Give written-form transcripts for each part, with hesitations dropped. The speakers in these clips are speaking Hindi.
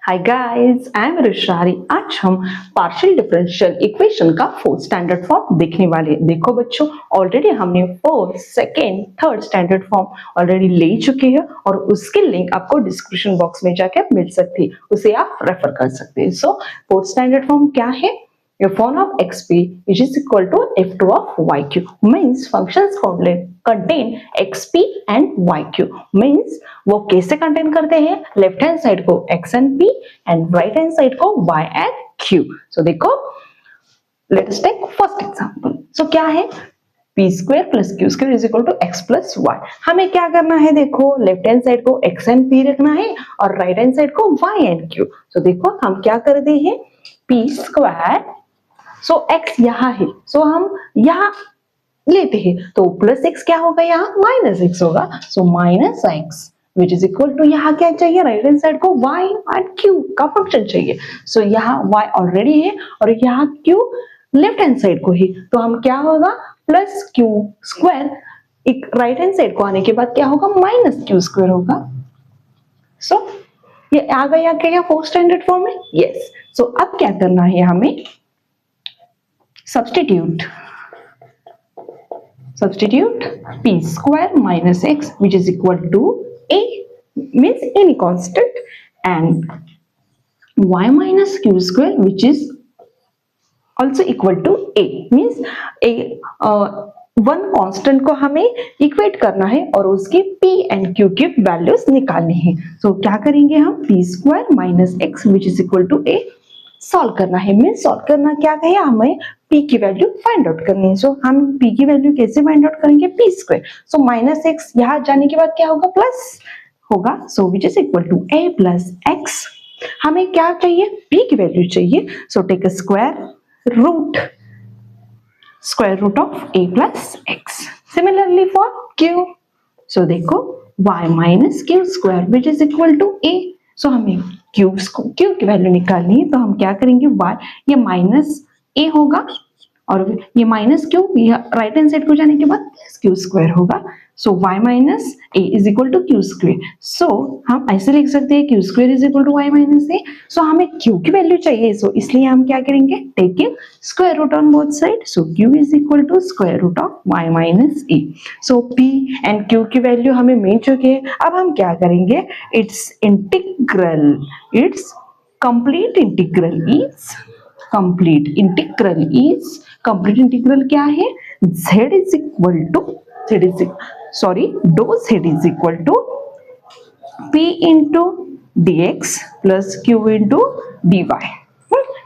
Hi guys, I am रुशारी। आज हम पार्शियल डिफरेंशियल इक्वेशन का फोर्थ स्टैंडर्ड फॉर्म देखने वाले हैं। देखो बच्चों, ऑलरेडी हमने fourth, second, third standard form already ले चुके हैं और उसकी लिंक आपको डिस्क्रिप्शन बॉक्स में जाके मिल सकती है, उसे आप रेफर कर सकते हैं। सो फोर्थ स्टैंडर्ड फॉर्म क्या है? f1 of xp which is equal to f2 of yq means functions contain xp and yq means वो कैसे कंटेन करते हैं? लेफ्ट हैंड साइड को x and p and right hand side को y and q। सो देखो, let us take first example. So क्या है? p square plus q square is equal to x plus y। हमें क्या करना है? देखो, लेफ्ट हैंड साइड को x एंड p रखना है और राइट हैंड साइड को y एंड q। सो देखो हम क्या करते हैं, p स्क्वायर, सो x यहाँ है, सो हम यहाँ लेते हैं, तो प्लस x क्या होगा, यहाँ माइनस x होगा। So minus x which is equal to, यहाँ क्या चाहिए? राइट हैंड साइड को y एंड q का फंक्शन चाहिए। सो यहाँ y ऑलरेडी है और यहाँ q लेफ्ट हैंड साइड को है, तो हम क्या होगा, प्लस q स्क्वायर, एक राइट हैंड साइड को आने के बाद क्या होगा, माइनस q स्क्वायर होगा। सो ये आ गया क्या फोर्थ स्टैंडर्ड फॉर्म में? यस। सो अब क्या करना है हमें? substitute p square minus x which is equal to a means any constant and y minus q square which is also equal to a means a one constant को हमें इक्वेट करना है और उसकी p एंड q की वैल्यूज निकालनी है। सो क्या करेंगे हम? p square minus x which is equal to a solve करना है। मीन्स सॉल्व करना क्या है, हमें p की वैल्यू फाइंड आउट करनी है। सो हम p की वैल्यू कैसे फाइंड आउट करेंगे? p square, so minus x यहाँ जाने के बाद क्या होगा, प्लस होगा। So which is equal to a plus x। हमें क्या चाहिए? p की वैल्यू चाहिए। So take a square root of a plus x। Similarly for q, so देखो y minus q square which is equal to a। So हमें q की वैल्यू निकालनी है, तो हम क्या करेंगे, y ये माइनस a होगा और ये minus q right hand side को जाने के बाद प्लस q स्क्वायर होगा। So y minus a is equal to q square. So हम ऐसे लिख सकते हैं q square is equal to y minus a। So हमें q की वैल्यू चाहिए, सो इसलिए हम क्या करेंगे, taking square root on both side. So q is equal to square root of y minus a। So p and q की वैल्यू हमें मिल चुकी है। अब हम क्या करेंगे, इट्स कंप्लीट इंटीग्रल क्या है, z is equal to dou z is equal to p into dx plus q into dy।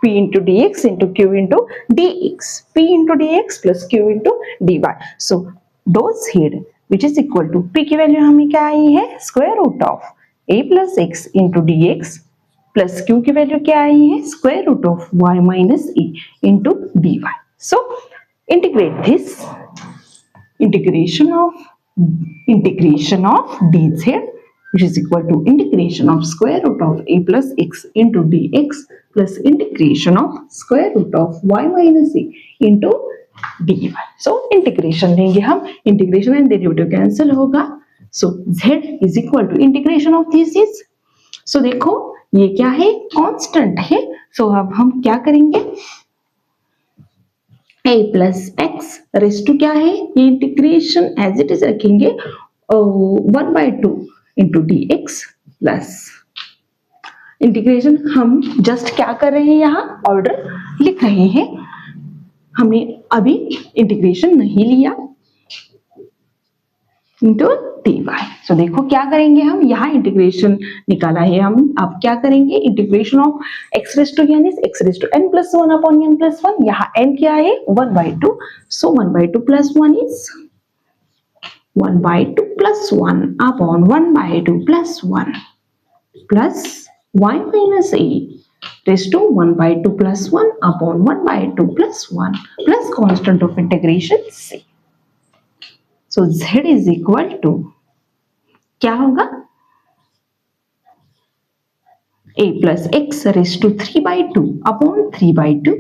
p into dx into q into dx, p into dx plus q into dy। So dou z which is equal to, p की वैल्यू हमें क्या आई है, square root of a plus x into dx plus q की वैल्यू क्या आई है, square root of y minus a into dy। So integrate this, integration of dz which is equal to integration of square root of a plus x into dx plus integration of square root of y minus a into dy। so integration लेंगे हम, integration and derivative cancel होगा। so z is equal to integration of this is, so देखो ये क्या है, constant है। so अब हम क्या करेंगे, a plus x raise to क्या है, ये इंटीग्रेशन एज इट इज रखेंगे 1/2 into d x plus integration. हम जस्ट क्या कर रहे हैं, यहाँ ऑर्डर लिख रहे हैं, हमने अभी इंटीग्रेशन नहीं लिया, इंटू dy। सो देखो क्या करेंगे हम, यहाँ इंटीग्रेशन निकाला है हम, अब क्या करेंगे, integration of x raise to यानी x raise to n plus 1 upon n plus 1, यहाँ n क्या है 1/2। So 1/2 plus 1 is 1/2 plus 1 upon 1/2 plus 1 plus y minus a raise to 1/2 plus 1 upon 1/2 plus 1 plus constant of integration c। So z is equal to क्या होगा, a plus x raised to 3/2 upon 3/2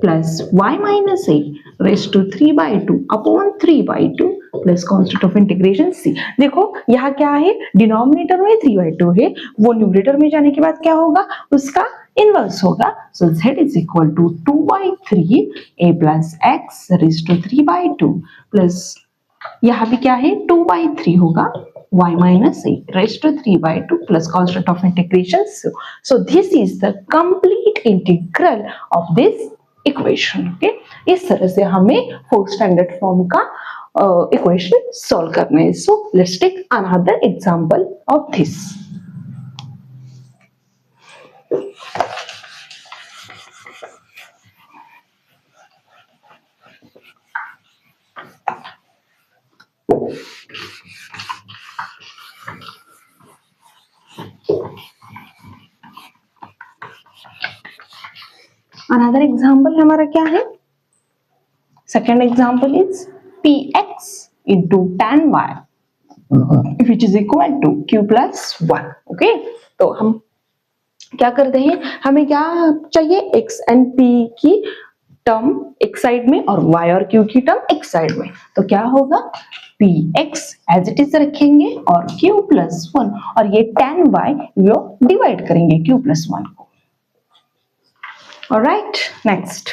plus y minus a raised to 3/2 upon 3/2 plus constant of integration c। देखो यहाँ क्या है, डिनोमिनेटर में 3/2 है, वो न्यूमरेटर में जाने के बाद क्या होगा, उसका इनवर्स होगा। So z is equal to 2/3 a plus x raise to 3/2 plus यहाँ भी क्या है 2/3 होगा y minus a raised to 3/2 plus constant of integration. So this is the complete integral of this equation. Okay, इस तरह से हमें फोर्थ स्टैंडर्ड फॉर्म का इक्वेशन सॉल्व करना है. So let's take another example of this. Another example हमारा क्या है? Second example is px into tan y which is equal to q plus 1. Okay, तो हम क्या करते हैं, हमें क्या चाहिए, x and p की टर्म x साइड में और y और q की टर्म x साइड में. तो क्या होगा, px एज इट इज रखेंगे और q plus 1 और ये tan y वो डिवाइड करेंगे q plus 1 को. Alright, next.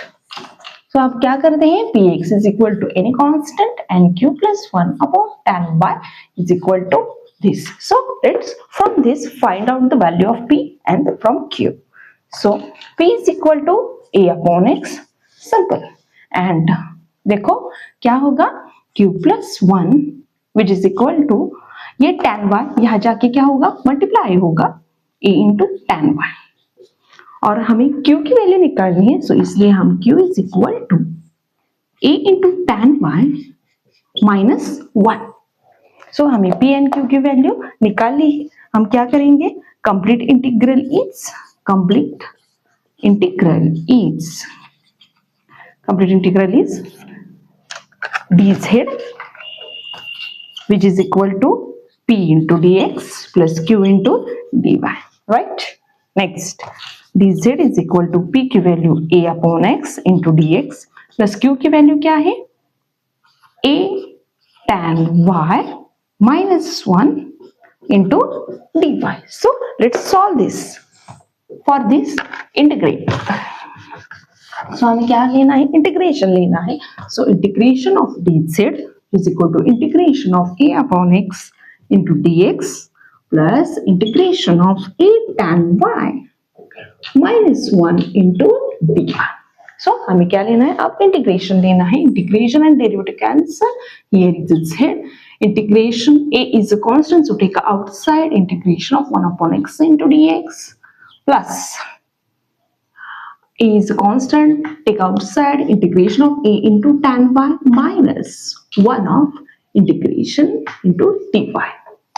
So आप क्या करते हैं, px is equal to any constant and q plus 1 upon tan y is equal to this. So let's from this find out the value of p and from q. So p is equal to a upon x, simple. And देखो क्या होगा, q plus 1 which is equal to ये tan y यहाँ जाके क्या होगा, मल्टीप्लाई होगा a into tan y. और हमें q की वैल्यू निकालनी है, सो इसलिए हम q is equal to a into tan y minus 1. So हमें p एंड q की वैल्यू निकाल ली. हम क्या करेंगे, complete integral is dz which is equal to p into dx plus q into dy. Right, next dz is equal to p की value a upon x into dx plus q की वैल्यू क्या है, a tan y minus 1 into dy. So let's solve this. For this integrate. So हमें क्या लेना है, इंटीग्रेशन लेना है. So integration of dz is equal to integration of a upon x into dx plus integration of a tan y minus 1 into dy. So हमें क्या लेना है, अब इंटीग्रेशन लेना है. Integration and derivative cancel. Here it is here. Integration a is a constant, so take outside. Integration of 1 upon x into dx plus a is a constant, take outside. Integration of a into tan y minus 1 of integration into dy.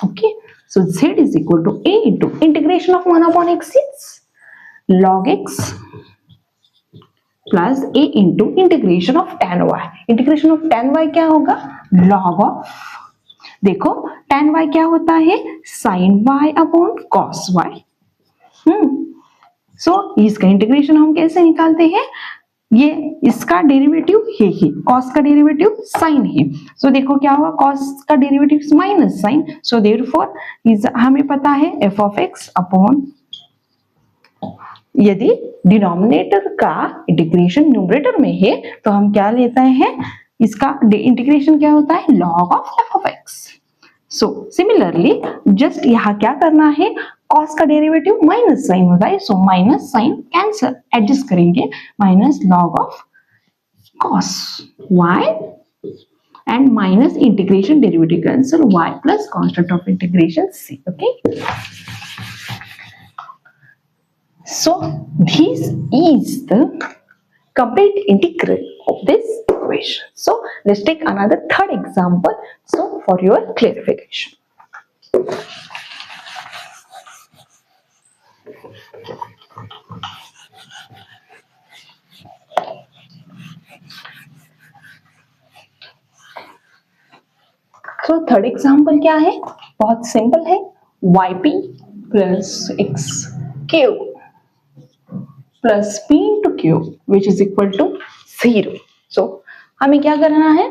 Okay, so z is equal to a into integration of 1 upon x is log x plus a into integration of tan y. Integration of tan y क्या होगा, log ऑफ, देखो tan y क्या होता है, sin y upon cos y. सो इसका इंटीग्रेशन हम कैसे निकालते हैं, ये इसका डेरिवेटिव है ही, cos का डेरिवेटिव sin है. सो देखो क्या हुआ, cos का derivative minus sin. So therefore हमें पता है f ऑफ x अपॉन, यदि डिनोमिनेटर का इंटीग्रेशन न्यूमरेटर में है तो हम क्या लेते हैं, इसका इंटीग्रेशन क्या होता है, log of f of x. So similarly just यहाँ क्या करना है, cos का डेरिवेटिव माइनस साइन होता है, so minus sign cancel, adjust करेंगे, minus log of cos y and minus integration derivative cancel y plus constant of integration c. Okay, so this is the complete integral of this equation. So let's take another third example, so for your clarification. So third example क्या है, बहुत सिंपल है, yp plus xq plus p into q which is equal to 0. So हमें क्या करना है,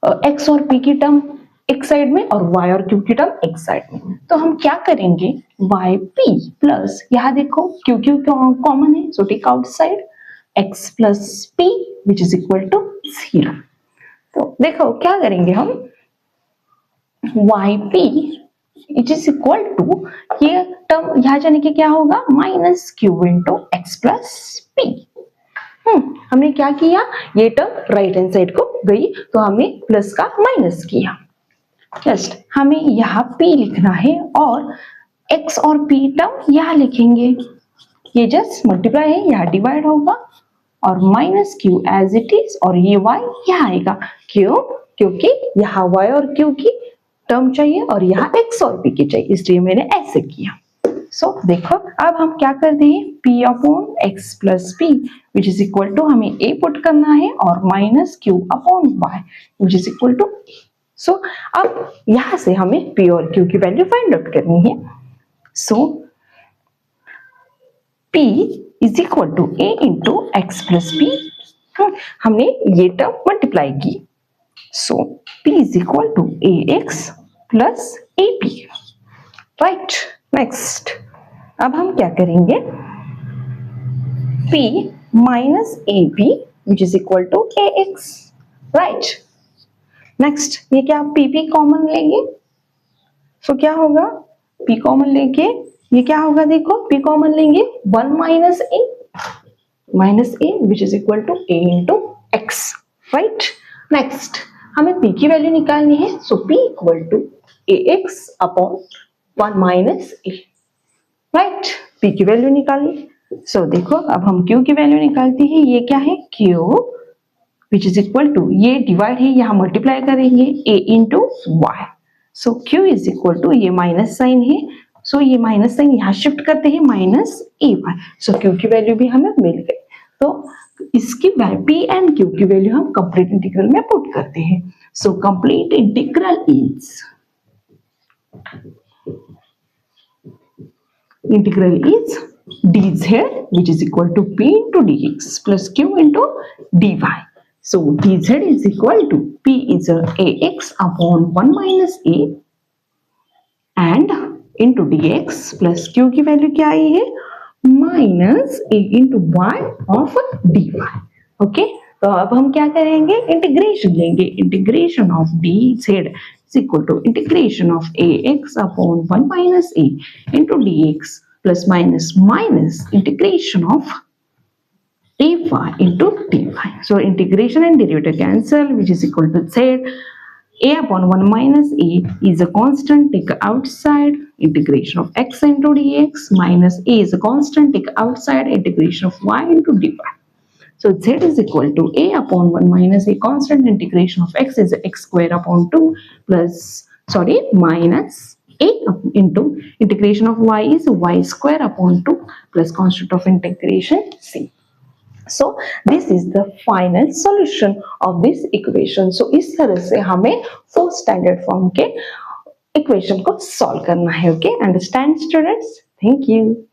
एक्स और पी की टर्म एक साइड में और y और q की टर्म एक साइड में, तो हम क्या करेंगे yp प्लस, यहाँ देखो q q कॉमन है, so take outside x plus p which is equal to 0। तो देखो क्या करेंगे हम, yp it is equal to, ये टर्म यहाँ जाने के क्या होगा minus q into x plus p. हमने क्या किया, ये टर्म राइट हैंड साइड को गई तो हमने प्लस का माइनस किया। जस्ट हमें यहाँ p लिखना है और x और p टर्म यहाँ लिखेंगे, ये जस्ट मल्टीप्लाई है, यहाँ डिवाइड होगा और minus q as it is और ये y यहाँ आएगा। क्यों? क्योंकि यहाँ y और q की टर्म चाहिए और यहाँ x और p की चाहिए, इसलिए मैंने ऐसे किया। सो देखो अब हम क्या कर दें, p upon x plus p which is equal to, हमें a पुट करना है और minus q upon y which is equal to a। So अब यहां से हमें p और q की वैल्यू फाइंड आउट करनी है। So p is equal to a into x plus p, हमने ये टर्म मल्टीप्लाई की। So p is equal to a x plus a p, right. Next अब हम क्या करेंगे, p minus a p which is equal to a x, right. Next ये क्या, पी पी कॉमन लेंगे, सो क्या होगा, p कॉमन लेके ये क्या होगा, देखो p कॉमन लेंगे 1 minus a which is equal to a into x, right. Next हमें p की वैल्यू निकालनी है, so p equal to a x upon 1 minus a, right. p की वैल्यू निकाली। सो देखो अब हम q की वैल्यू निकालते हैं, ये क्या है q which is equal to, ये डिवाइड है यहाँ मल्टीप्लाई करेंगे a into y. So q is equal to, ये माइनस साइन है, सो ये माइनस साइन यहाँ शिफ्ट करते हैं minus a y. So q की वैल्यू भी हमें मिल गई। तो इसकी p एंड q की वैल्यू हम कंप्लीट इंटीग्रल में पुट करते हैं। So complete integral is dz which is equal to p into dx plus q into dy. So dz is equal to p is ax upon 1 minus a and into dx plus q की वैल्यू क्या आई है minus a into y of dy। Okay, तो अब हम क्या करेंगे, इंटीग्रेशन लेंगे, integration of dz is equal to integration of ax upon 1 minus a into dx plus minus integration of dy into dy. So integration and derivative cancel, which is equal to z. A upon 1 minus a is a constant, take outside, integration of x into dx, minus a is a constant, take outside, integration of y into dy. So z is equal to a upon 1 minus a constant, integration of x is x square upon 2 plus, minus a into integration of y is y square upon 2 plus constant of integration c. So this is the final solution of this equation. So इस तरह से हमें 4th standard form के equation को solve करना है. Okay, understand students? Thank you.